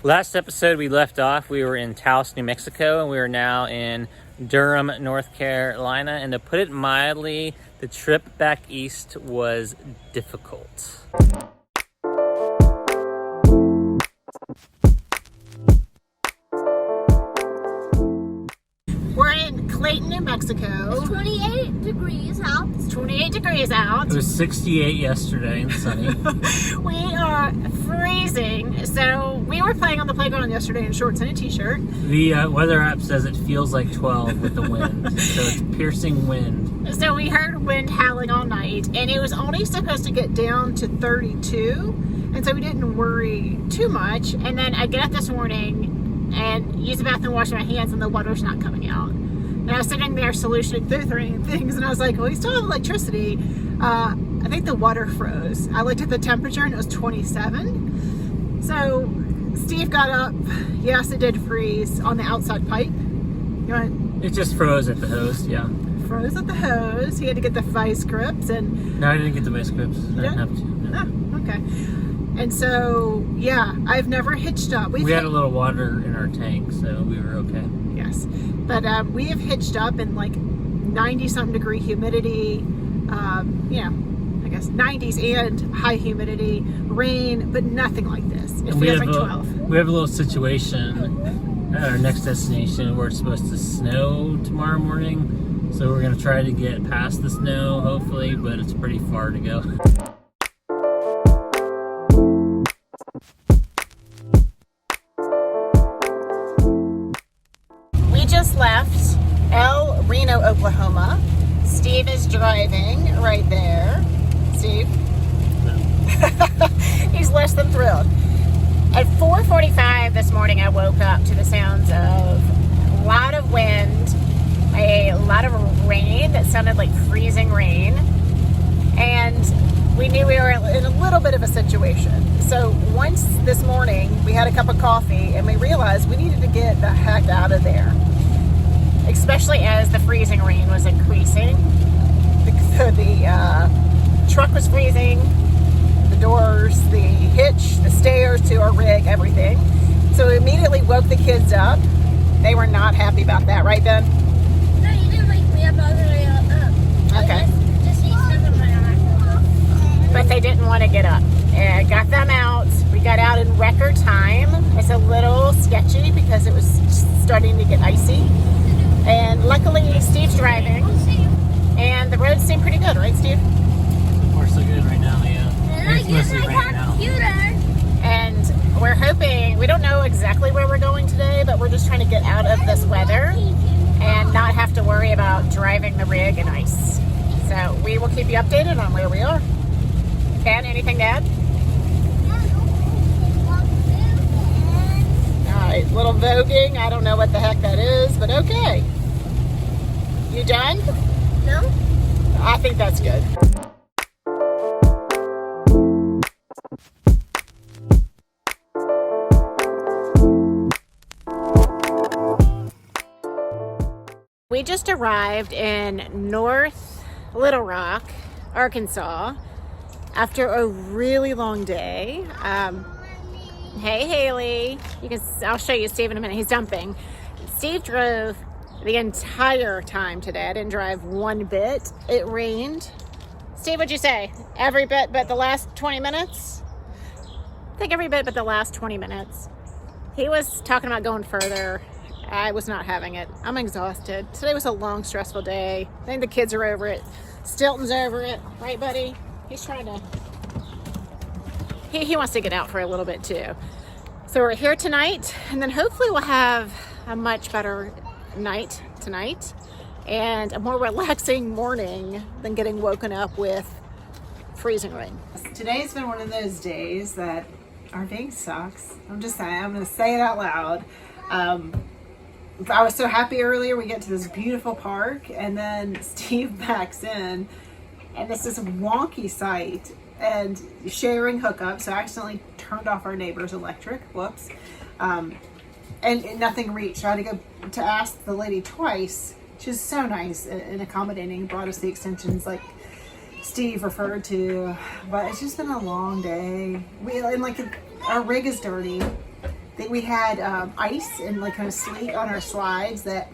Last episode we left off, we were in Taos, New Mexico, and we are now in Durham, North Carolina. And to put it mildly, the trip back east was difficult. We're in Clayton, New Mexico. It's 28 degrees out. It's 28 degrees out. It was 68 yesterday and sunny. We are freezing. So we were playing on the playground yesterday in shorts and a t-shirt. The weather app says it feels like 12 with the wind, so it's piercing wind. So we heard wind howling all night, and it was only supposed to get down to 32. And so we didn't worry too much. And then I get up this morning and use the bathroom, wash my hands, and the water's not coming out. And I was sitting there solutioning through things, and I was like, well, we still have electricity. I think the water froze. I looked at the temperature, and it was 27. So Steve got up. Yes, it did freeze on the outside pipe. You know, It just froze at the hose, yeah. froze at the hose. He had to get the vice grips, and No, I didn't get the vice grips. I didn't have to. No. oh, okay. And so, yeah, I've never hitched up. We had a little water in our tank, so we were okay. Yes, but we have hitched up in like 90-something degree humidity, I guess 90s and high humidity, rain, but nothing like this. It feels like 12. We have a little situation at our next destination where it's supposed to snow tomorrow morning, so we're going to try to get past the snow, hopefully, but it's pretty far to go. Just left Reno, Oklahoma. Steve is driving right there. Steve? He's less than thrilled. At 4:45 this morning, I woke up to the sounds of a lot of wind, a lot of rain that sounded like freezing rain, and we knew we were in a little bit of a situation. So once this morning, we had a cup of coffee, and we realized we needed to get the heck out of there. Especially as the freezing rain was increasing. The truck was freezing, the doors, the hitch, the stairs to our rig, everything. So we immediately woke the kids up. They were not happy about that, right, Ben? No, you didn't wake me up all the way up. Okay. Just eat something by our. But they didn't want to get up. And got them out. We got out in record time. It's a little sketchy because it was starting to get icy. And luckily, Steve's driving, and the roads seem pretty good, right, Steve? We're so good right now, yeah. And I It's use mostly my rain now. computer. And we're hoping, we don't know exactly where we're going today, but we're just trying to get out of this weather and not have to worry about driving the rig in ice. So we will keep you updated on where we are. Ben, anything to add? All right, little voguing. I don't know what the heck that is, but okay. You done? No? I think that's good. We just arrived in North Little Rock, Arkansas, after a really long day. Hey, Haley. I'll show you Steve in a minute. He's dumping. Steve drove the entire time today. I didn't drive one bit. It rained. Steve, what'd you say? Every bit but the last 20 minutes? I think every bit but the last 20 minutes. He was talking about going further. I was not having it. I'm exhausted. Today was a long, stressful day. I think the kids are over it. Stilton's over it. Right, buddy? He's trying to... He wants to get out for a little bit too. So we're here tonight, and then hopefully we'll have a much better night tonight and a more relaxing morning than getting woken up with freezing rain. Today's been one of those days that our day sucks. I'm just saying, I'm going to say it out loud. I was so happy earlier we get to this beautiful park, and then Steve backs in, and it's this wonky site. And sharing hookup, so I accidentally turned off our neighbor's electric. Whoops. And nothing reached. I had to go to ask the lady twice. She was so nice and accommodating, brought us the extensions like Steve referred to. But it's just been a long day. Our rig is dirty. think we had ice and like kind of sleet on our slides that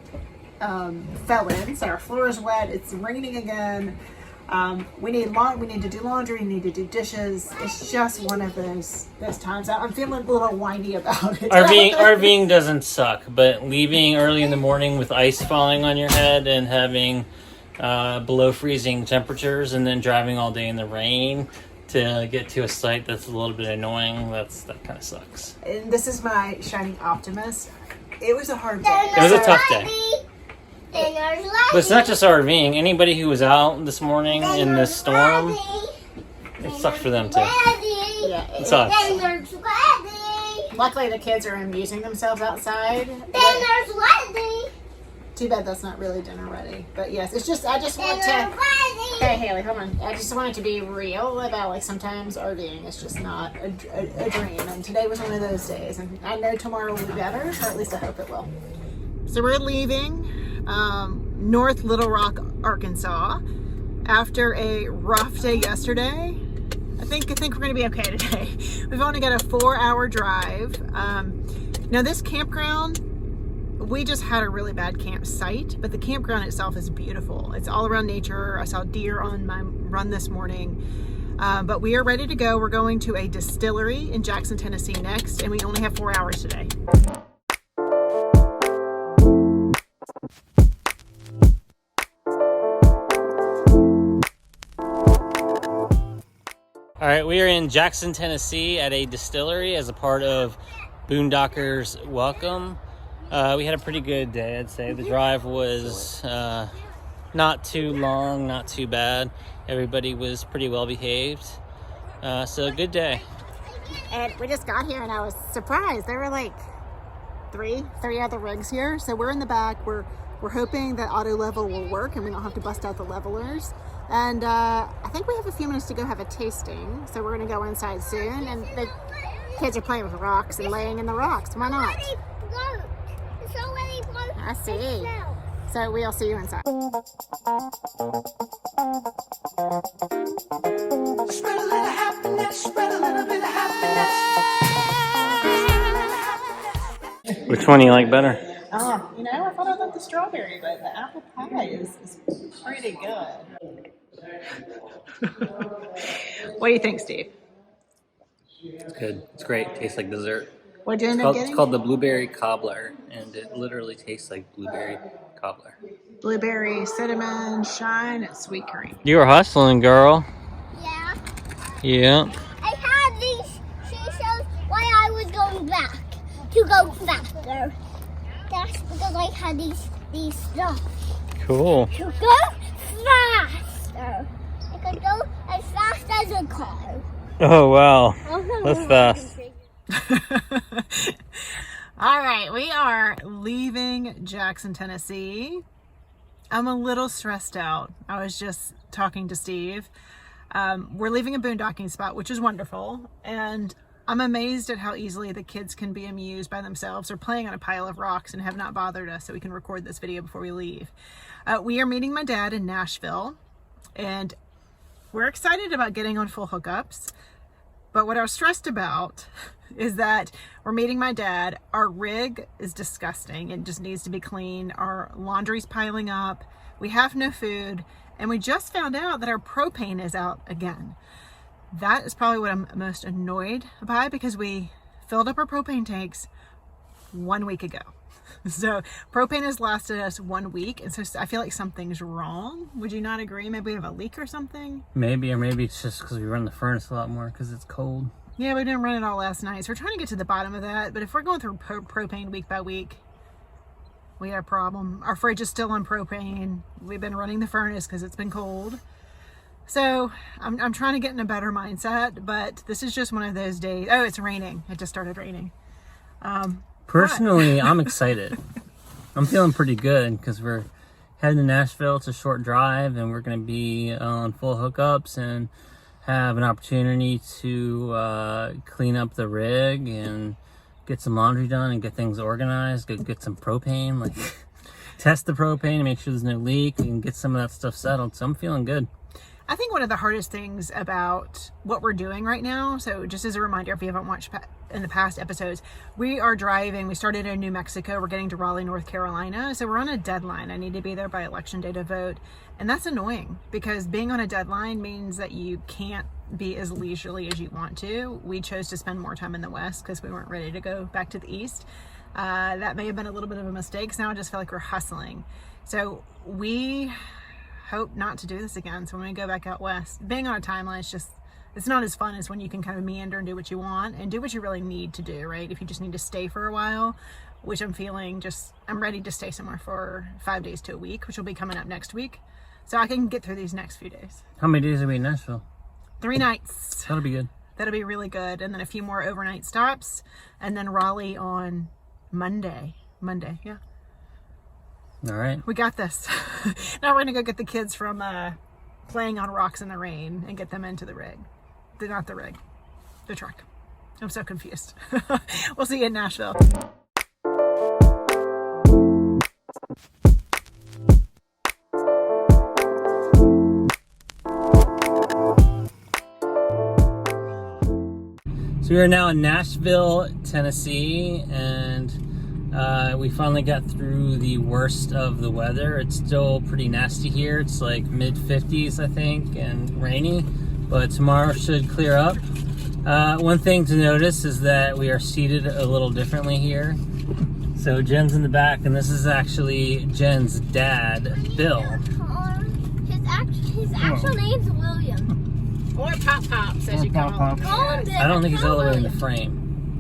fell in, so our floor is wet. It's raining again. We need to do laundry, we need to do dishes. It's just one of those times. I'm feeling a little whiny about it. RVing doesn't suck, but leaving early in the morning with ice falling on your head and having below freezing temperatures, and then driving all day in the rain to get to a site that's a little bit annoying, that kind of sucks. And this is my shining optimist. It was a hard day. It was a tough day. But it's not just RVing. Anybody who was out this morning in this storm, it sucks for them too. Yeah, it sucks. Luckily, the kids are amusing themselves outside. Too bad that's not really dinner ready. But yes, it's just, I just want to... Hey, Haley, hold on. I just want it to be real about, like, sometimes RVing is just not a dream. And today was one of those days. And I know tomorrow will be better, or at least I hope it will. So we're leaving North Little Rock, Arkansas after a rough day yesterday. I think we're going to be okay today. We've only got a 4-hour drive. Now this campground, we just had a really bad campsite, but the campground itself is beautiful. It's all around nature. I saw deer on my run this morning. But we are ready to go. We're going to a distillery in Jackson, Tennessee next, and we only have 4 hours today. All right, we are in Jackson, Tennessee at a distillery as a part of Boondockers Welcome. We had a pretty good day, I'd say. The drive was not too long, not too bad. Everybody was pretty well behaved. So a good day. And we just got here and I was surprised. There were like three other rigs here. So we're in the back. We're hoping that auto level will work and we don't have to bust out the levelers. And I think we have a few minutes to go have a tasting. So we're going to go inside soon. And the kids are playing with rocks and laying in the rocks. Why not? I see. So we'll see you inside. Spread a little happiness, spread a little bit of happiness. Which one do you like better? I thought I liked the strawberry, but the apple pie is pretty good. What do you think, Steve? It's good. It's great. Tastes like dessert. What did you end up getting? It's called the blueberry cobbler, and it literally tastes like blueberry cobbler. Blueberry, cinnamon, shine, and sweet cream. You were hustling, girl. Yeah. Yeah. I had these seashells while I was going back to go faster. That's because I had these stuff Cool. to go faster. I could go as fast as a car. Oh, wow. That's fast. All right, we are leaving Jackson, Tennessee. I'm a little stressed out. I was just talking to Steve. We're leaving a boondocking spot, which is wonderful. And I'm amazed at how easily the kids can be amused by themselves. They're playing on a pile of rocks and have not bothered us, so we can record this video before we leave. We are meeting my dad in Nashville, and we're excited about getting on full hookups. But what I was stressed about is that we're meeting my dad. Our rig is disgusting. It just needs to be clean. Our laundry's piling up. We have no food. And we just found out that our propane is out again. That is probably what I'm most annoyed by, because we filled up our propane tanks 1 week ago. So propane has lasted us 1 week, and so I feel like something's wrong. Would you not agree? Maybe we have a leak or something? Maybe it's just because we run the furnace a lot more because it's cold. Yeah, we didn't run it all last night, so we're trying to get to the bottom of that. But if we're going through propane week by week, we got a problem. Our fridge is still on propane. We've been running the furnace because it's been cold. So I'm trying to get in a better mindset, but this is just one of those days. Oh, it's raining. It just started raining. Personally, I'm excited. I'm feeling pretty good because we're heading to Nashville. It's a short drive, and we're going to be on full hookups and have an opportunity to clean up the rig and get some laundry done and get things organized, get some propane, like test the propane and make sure there's no leak and get some of that stuff settled. So I'm feeling good. I think one of the hardest things about what we're doing right now, so just as a reminder, if you haven't watched in the past episodes, we are driving. We started in New Mexico. We're getting to Raleigh, North Carolina. So we're on a deadline. I need to be there by election day to vote. And that's annoying because being on a deadline means that you can't be as leisurely as you want to. We chose to spend more time in the West because we weren't ready to go back to the East. That may have been a little bit of a mistake. So now I just feel like we're hustling. So we hope not to do this again. So when we go back out West, being on a timeline is just, it's not as fun as when you can kind of meander and do what you want and do what you really need to do, right? If you just need to stay for a while, which I'm feeling I'm ready to stay somewhere for 5 days to a week, which will be coming up next week. So I can get through these next few days. How many days are we in Nashville? 3 nights. That'll be good. That'll be really good. And then a few more overnight stops. And then Raleigh on Monday, yeah. All right. We got this. Now we're going to go get the kids from playing on rocks in the rain and get them into the rig. Not the rig, the truck. I'm so confused. We'll see you in Nashville. So we are now in Nashville, Tennessee, and we finally got through the worst of the weather. It's still pretty nasty here. It's like mid-50s, I think, and rainy, but tomorrow should clear up. One thing to notice is that we are seated a little differently here. So Jen's in the back, and this is actually Jen's dad, Bill. His actual name's William. Or Pop-Pops, as you call him. I don't think he's all the way in the frame.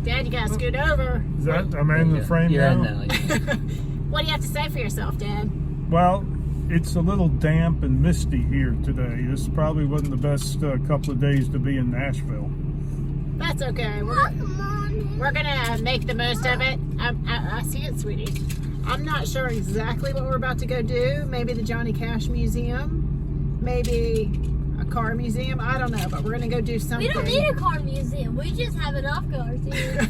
Dad, you gotta scoot over. Is that, am I in the frame You're now? in now. Yeah. What do you have to say for yourself, Dad? Well, it's a little damp and misty here today. This probably wasn't the best couple of days to be in Nashville. That's okay. We're gonna make the most of it. I see it, sweetie. I'm not sure exactly what we're about to go do. Maybe the Johnny Cash Museum. Maybe a car museum. I don't know, but we're gonna go do something. We don't need a car museum. We just have enough cars here.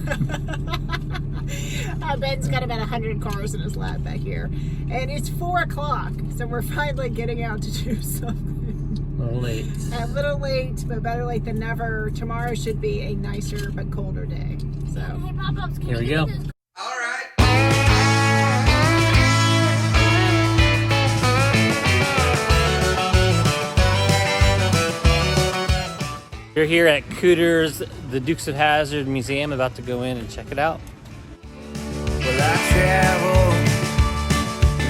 Ben's got about 100 cars in his lab back here. And it's 4 o'clock, so we're finally getting out to do something. A little late. A little late, but better late than never. Tomorrow should be a nicer but colder day. So Hey, Pop-Pops, can Here we you go. do this? We're here at Cooter's, the Dukes of Hazzard Museum, about to go in and check it out. Well, I travel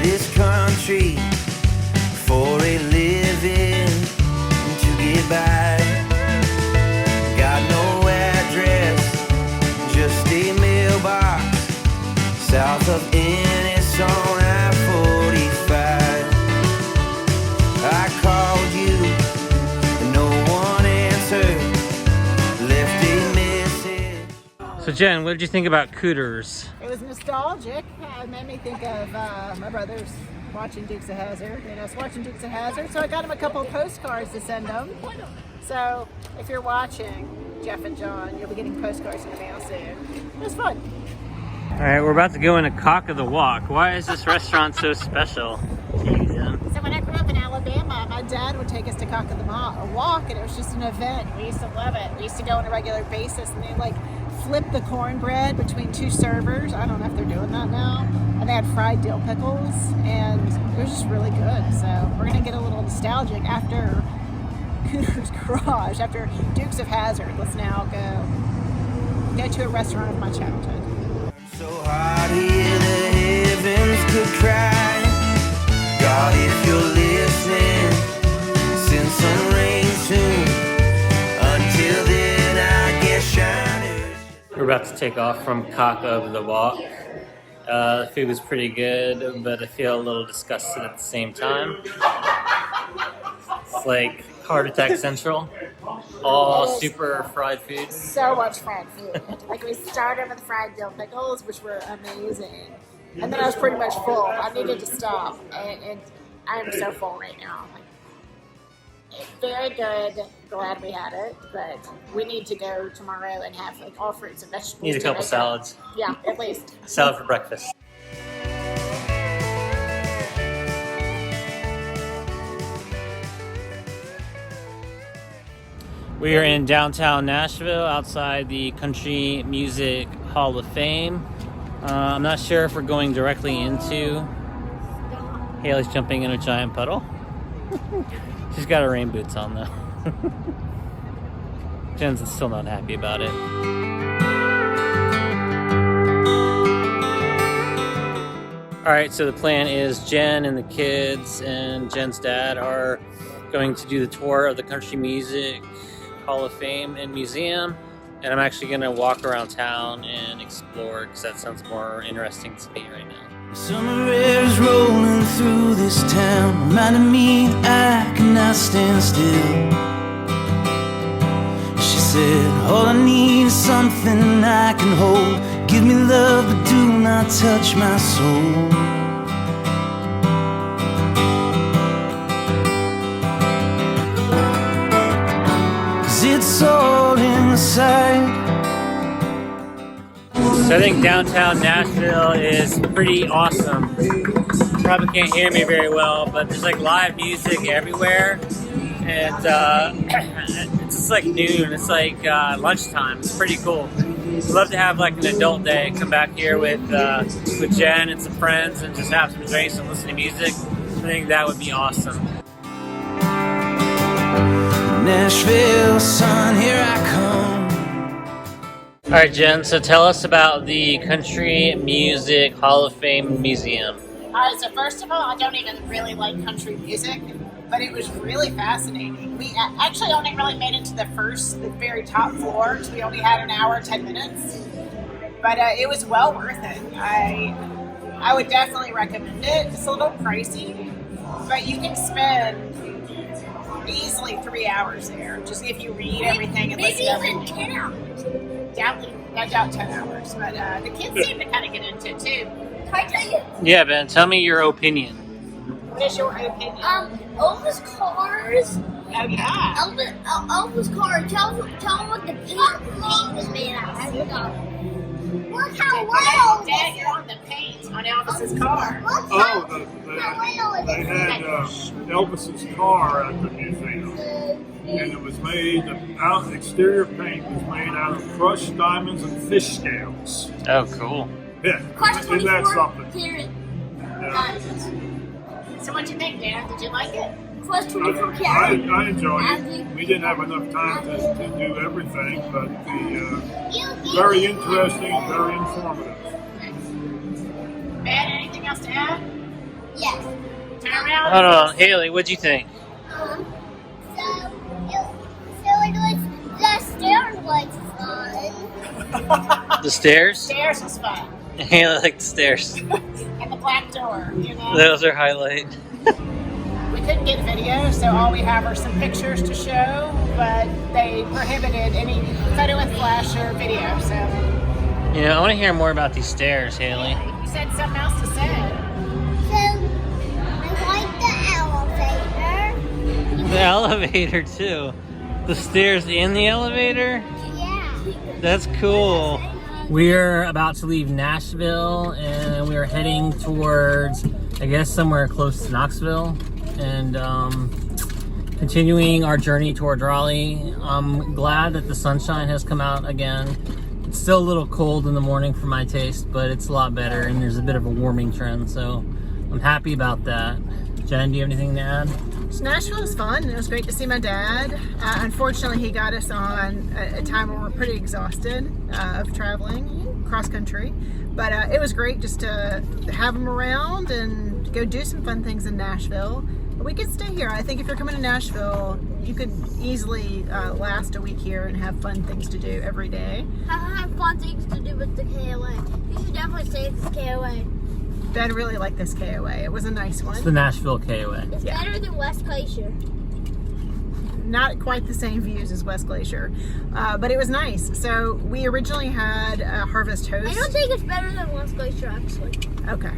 this country for a living to get by. Got no address, just a mailbox south of Ennis on I-45. I called you and no one answered, left a message. So Jen, what did you think about Cooter's? it was nostalgic. It made me think of my brothers watching Dukes of Hazzard. You know, it's watching Dukes of Hazzard. So I got them a couple of postcards to send them. So if you're watching, Jeff and John, you'll be getting postcards in the mail soon. It was fun. All right, we're about to go in a Cock of the Walk. Why is this restaurant so special? Jeez, Jen. So when I grew up in Alabama, my dad would take us to Cock of the Walk, and it was just an event. We used to love it. We used to go on a regular basis, and they'd like flip the cornbread between 2 servers. I don't know if they're doing that now. And they had fried dill pickles, and it was just really good. So we're gonna get a little nostalgic after Cooter's Garage, after Dukes of Hazzard. Let's now go to a restaurant of my childhood. So hard here the heavens could cry. God, if you're listening, send some rain soon. Until then, I guess shiners. We're about to take off from Cock of the Walk. The food was pretty good, but I feel a little disgusted at the same time. It's like Heart Attack Central. All super fried food. So much fried food. Like we started with fried dill pickles, which were amazing. And then I was pretty much full. I needed to stop. And I'm so full right now. Like, it's very good. Glad we had it. But we need to go tomorrow and have like all fruits and vegetables. Need a couple salads. Yeah, at least. Salad for breakfast. We are in downtown Nashville outside the Country Music Hall of Fame. I'm not sure if we're going directly into... Haley's jumping in a giant puddle. She's got her rain boots on though. Jen's still not happy about it. Alright, so the plan is Jen and the kids and Jen's dad are going to do the tour of the Country Music Hall of Fame and Museum. And I'm actually going to walk around town and explore because that sounds more interesting to me right now. Summer air is rolling through this town, reminding me I cannot stand still. She said, all I need is something I can hold. Give me love, but do not touch my soul. 'Cause it's all inside. So I think downtown Nashville is pretty awesome. You probably can't hear me very well, but there's like live music everywhere. And it's just like noon, it's like lunchtime. It's pretty cool. I'd love to have like an adult day, come back here with Jen and some friends and just have some drinks and listen to music. I think that would be awesome. Nashville, son, here I come. All right, Jen, so tell us about the Country Music Hall of Fame Museum. All right, so first of all, I don't even really like country music, but it was really fascinating. We actually only really made it to the very top floor, because we only had an hour, 10 minutes. But it was well worth it. I would definitely recommend it. It's a little pricey, but you can spend easily 3 hours there, just if you read everything and listen to everything. 10 hours. I doubt 10 hours, but the kids seem to kind of get into it too. Can I tell you? Yeah, Ben, tell me your opinion. What is your opinion? Elvis cars. Oh yeah. Elvis car. Tell them what the paint was made out of. I forgot. Look how well. Dad, you're on the paint on Elvis's car. They had Elvis's car at the museum, and it was made, the exterior paint was made out of crushed diamonds and fish scales. Oh, cool. Yeah, isn't that something? Yeah. So what'd you think, Dan? Did you like it? Plus 24 carats. I enjoyed it. We didn't have enough time to do everything, but very interesting, very informative. Ben, anything else to add? Yes. Turn around. Hold on, Haley, what'd you think? So it was the stairs was fun. The stairs? Stairs was fun. Haley liked the stairs. And the black door, you know. Those are highlight. We couldn't get video, so all we have are some pictures to show, but they prohibited any photo with flash or video, so. You know, I want to hear more about these stairs, Haley. You said something else to say. So I like the elevator. The elevator, too. The stairs in the elevator? Yeah. That's cool. We're about to leave Nashville, and we are heading towards, I guess, somewhere close to Knoxville. And continuing our journey toward Raleigh. I'm glad that the sunshine has come out again. It's still a little cold in the morning for my taste, but it's a lot better, and there's a bit of a warming trend, so I'm happy about that. Jen, do you have anything to add? So Nashville was fun. It was great to see my dad. Unfortunately, he got us on a time when we're pretty exhausted of traveling cross country. But it was great just to have him around and go do some fun things in Nashville. We could stay here. I think if you're coming to Nashville, you could easily last a week here and have fun things to do every day. Have fun things to do with the KOA. You should definitely stay at this KOA. Ben really liked this KOA. It was a nice one. It's the Nashville KOA. It's better than West Glacier. Not quite the same views as West Glacier, but it was nice. So we originally had a Harvest Host. I don't think it's better than West Glacier, actually. Okay.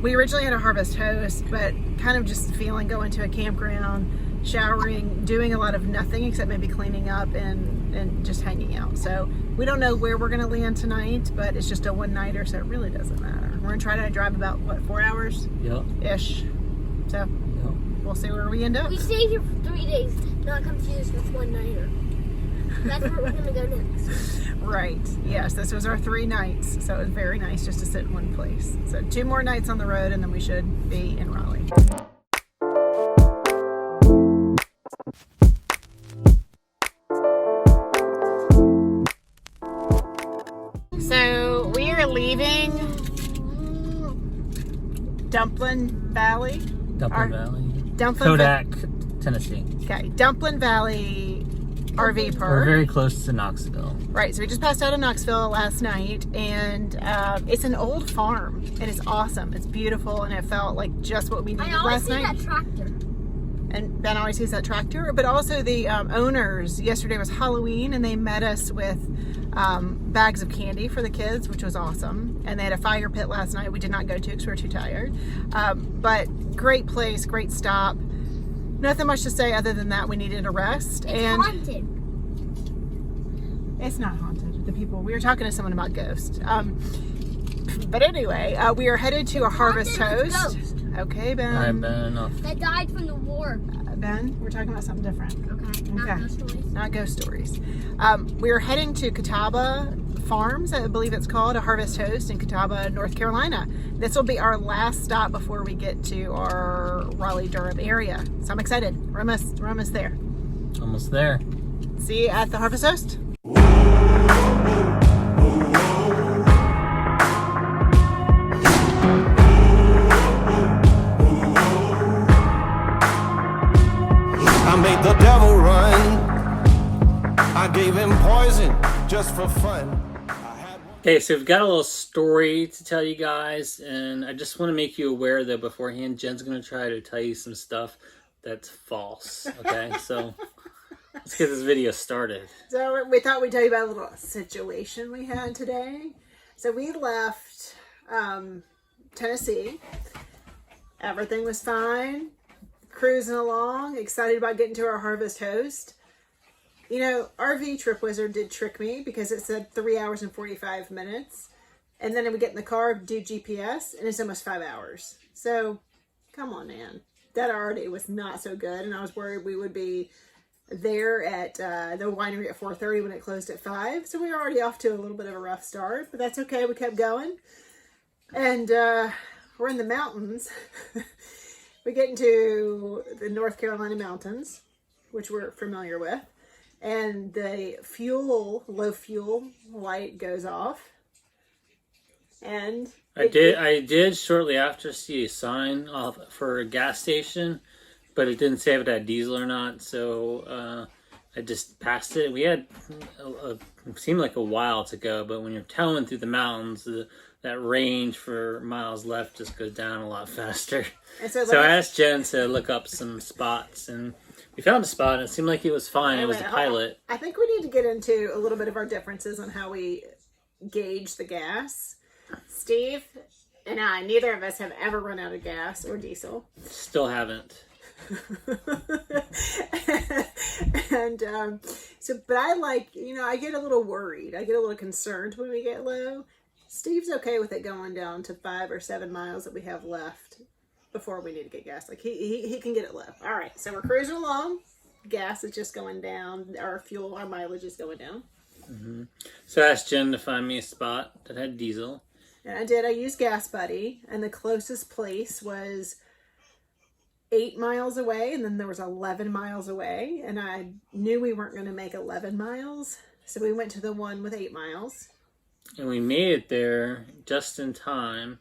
We originally had a Harvest Host, but kind of just feeling going to a campground, showering, doing a lot of nothing except maybe cleaning up and just hanging out. So we don't know where we're going to land tonight, but it's just a one-nighter, so it really doesn't matter. We're going to try to drive about, what, 4 hours? Yep. Ish. So we'll see where we end up. We stayed here for 3 days. not confused with one nighter. That's where we're gonna go next. Right. Yes, this was our 3 nights, so it was very nice just to sit in one place. So 2 more nights on the road, and then we should be in Raleigh. So we are leaving Dumpling Valley. Kodak, Tennessee. Okay, Dumpling Valley RV park. We're very close to Knoxville. Right, so we just passed out of Knoxville last night, and it's an old farm. It is awesome. It's beautiful, and it felt like just what we needed last night. I always see that tractor. And Ben always sees that tractor, but also the owners. Yesterday was Halloween, and they met us with bags of candy for the kids, which was awesome. And they had a fire pit last night. We did not go to because we were too tired. But great place, great stop. Nothing much to say other than that we needed a rest. It's haunted. It's not haunted. The people, we were talking to someone about ghosts. But anyway, we are headed to a Harvest Toast. Okay, Ben. All right, Ben, enough. That died from the war. Ben, we're talking about something different. Okay. Not ghost stories. Not ghost stories. We're heading to Catawba Farms, I believe it's called, a Harvest Toast in Catawba, North Carolina. This will be our last stop before we get to our Raleigh-Durham area. So I'm excited. We're almost there. Almost there. See you at the Harvest Toast. I made the devil run. I gave him poison just for fun. Okay, so we've got a little story to tell you guys, and I just want to make you aware, though, beforehand, Jen's going to try to tell you some stuff that's false, okay? So let's get this video started. So we thought we'd tell you about a little situation we had today. So we left Tennessee. Everything was fine. Cruising along, excited about getting to our Harvest Toast. You know, RV Trip Wizard did trick me because it said 3 hours and 45 minutes. And then we get in the car, do GPS, and it's almost 5 hours. So, come on, man. That already was not so good. And I was worried we would be there at the winery at 4:30 when it closed at 5. So we were already off to a little bit of a rough start. But that's okay. We kept going. And we're in the mountains. We get into the North Carolina mountains, which we're familiar with. And the low fuel light goes off. And I did shortly after see a sign off for a gas station, but it didn't say if it had diesel or not, so I just passed it. We had it seemed like a while to go, but when you're towing through the mountains, that range for miles left just goes down a lot faster. And so I asked Jen to look up some spots, and we found a spot, and it seemed like it was fine. It was a pilot. I think we need to get into a little bit of our differences on how we gauge the gas. Steve and I, neither of us have ever run out of gas or diesel. Still haven't. And but I I get a little worried. I get a little concerned when we get low. Steve's okay with it going down to 5 or 7 miles that we have left before we need to get gas. Like he can get it low. All right, so we're cruising along. Gas is just going down. Our mileage is going down. Mm-hmm. So I asked Jen to find me a spot that had diesel. And I did. I used Gas Buddy, and the closest place was 8 miles away, and then there was 11 miles away, and I knew we weren't going to make 11 miles, so we went to the one with 8 miles. And we made it there just in time,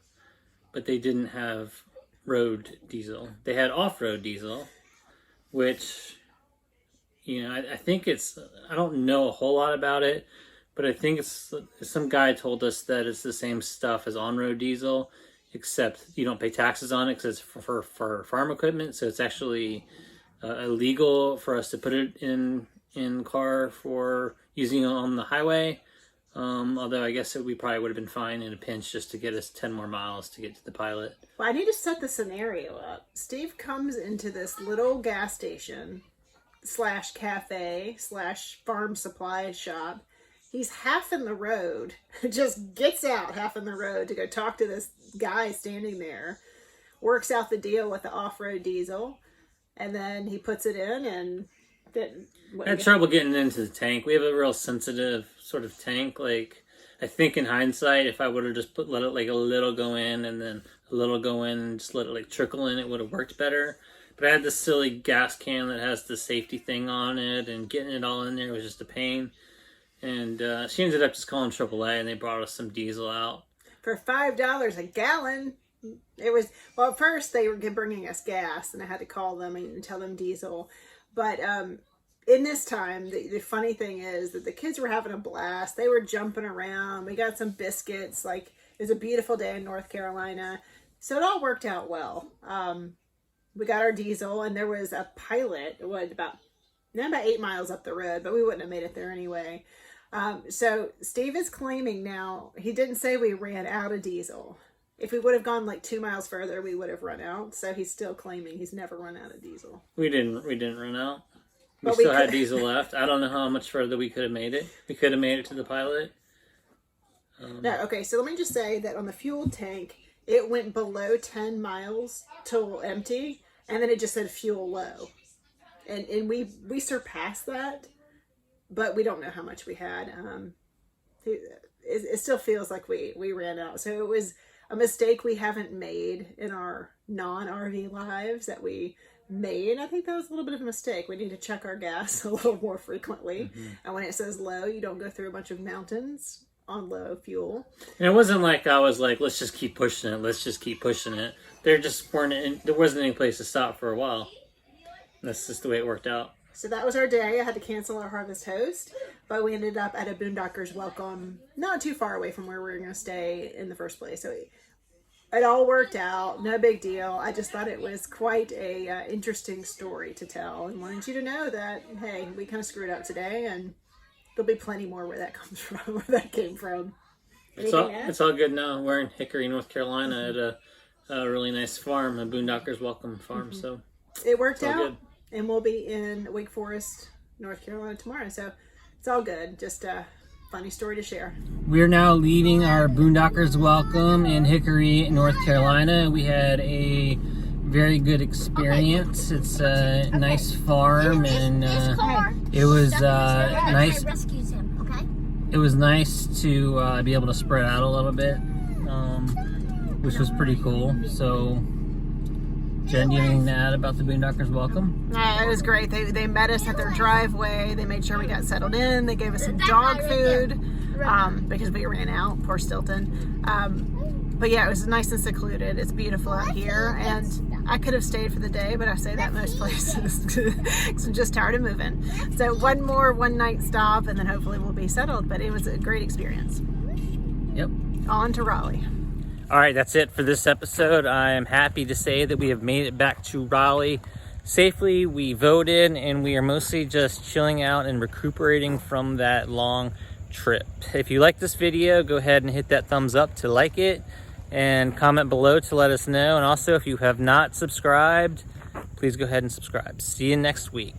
but they didn't have road diesel. They had off-road diesel, which, I think I don't know a whole lot about it, but I think some guy told us that it's the same stuff as on-road diesel, except you don't pay taxes on it because it's for farm equipment, so it's actually illegal for us to put it in car for using it on the highway. Although I guess we probably would have been fine in a pinch just to get us 10 more miles to get to the pilot. Well, I need to set the scenario up. Steve comes into this little gas station / cafe / farm supply shop. He's half in the road, just gets out half in the road to go talk to this guy standing there, works out the deal with the off-road diesel, and then he puts it in and I had trouble getting into the tank. We have a real sensitive sort of tank. Like, I think in hindsight, if I would have just let it like a little go in and then a little go in and just let it like trickle in, it would have worked better. But I had this silly gas can that has the safety thing on it, and getting it all in there was just a pain. And she ended up just calling AAA, and they brought us some diesel out. For $5 a gallon. It was, well, at first they were bringing us gas, and I had to call them and tell them diesel. But in this time, the funny thing is that the kids were having a blast. They were jumping around. We got some biscuits. Like, it was a beautiful day in North Carolina. So it all worked out well. We got our diesel, and there was a pilot, about 8 miles up the road, but we wouldn't have made it there anyway. So Steve is claiming now, he didn't say we ran out of diesel. If we would have gone like 2 miles further, we would have run out. So he's still claiming he's never run out of diesel. We didn't run out. We still had diesel left. I don't know how much further we could have made it. We could have made it to the pilot. No, okay, so let me just say that on the fuel tank, it went below 10 miles till empty, and then it just said fuel low. And we surpassed that, but we don't know how much we had. It still feels like we ran out. So it was a mistake we haven't made in our non-RV lives that we made. I think that was a little bit of a mistake. We need to check our gas a little more frequently. Mm-hmm. And when it says low, you don't go through a bunch of mountains on low fuel. And it wasn't like I was like, let's just keep pushing it. Let's just keep pushing it. There wasn't any place to stop for a while. That's just the way it worked out. So that was our day. I had to cancel our Harvest Host, but we ended up at a Boondockers Welcome, not too far away from where we were going to stay in the first place. So it all worked out. No big deal. I just thought it was quite a interesting story to tell, and wanted you to know that, hey, we kind of screwed up today, and there'll be plenty more where that comes from, where that came from. It's all good now. We're in Hickory, North Carolina at a really nice farm, a Boondockers Welcome farm. Mm-hmm. So it worked out. Good. And we'll be in Wake Forest, North Carolina tomorrow. So it's all good. Just a funny story to share. We're now leaving our Boondockers Welcome in Hickory, North Carolina. We had a very good experience. It's a nice farm, and it was nice. It was nice to be able to spread out a little bit, which was pretty cool. So, Jen, do you have anything to add about the Boondockers Welcome? It was great. They met us at their driveway. They made sure we got settled in. They gave us some dog food because we ran out. Poor Stilton. But yeah, it was nice and secluded. It's beautiful out here, and I could have stayed for the day, but I say that most places because I'm just tired of moving. So one more one-night stop, and then hopefully we'll be settled. But it was a great experience. Yep. On to Raleigh. All right, that's it for this episode. I am happy to say that we have made it back to Raleigh safely. We voted, and we are mostly just chilling out and recuperating from that long trip. If you like this video, go ahead and hit that thumbs up to like it, and comment below to let us know. And also, if you have not subscribed, please go ahead and subscribe. See you next week.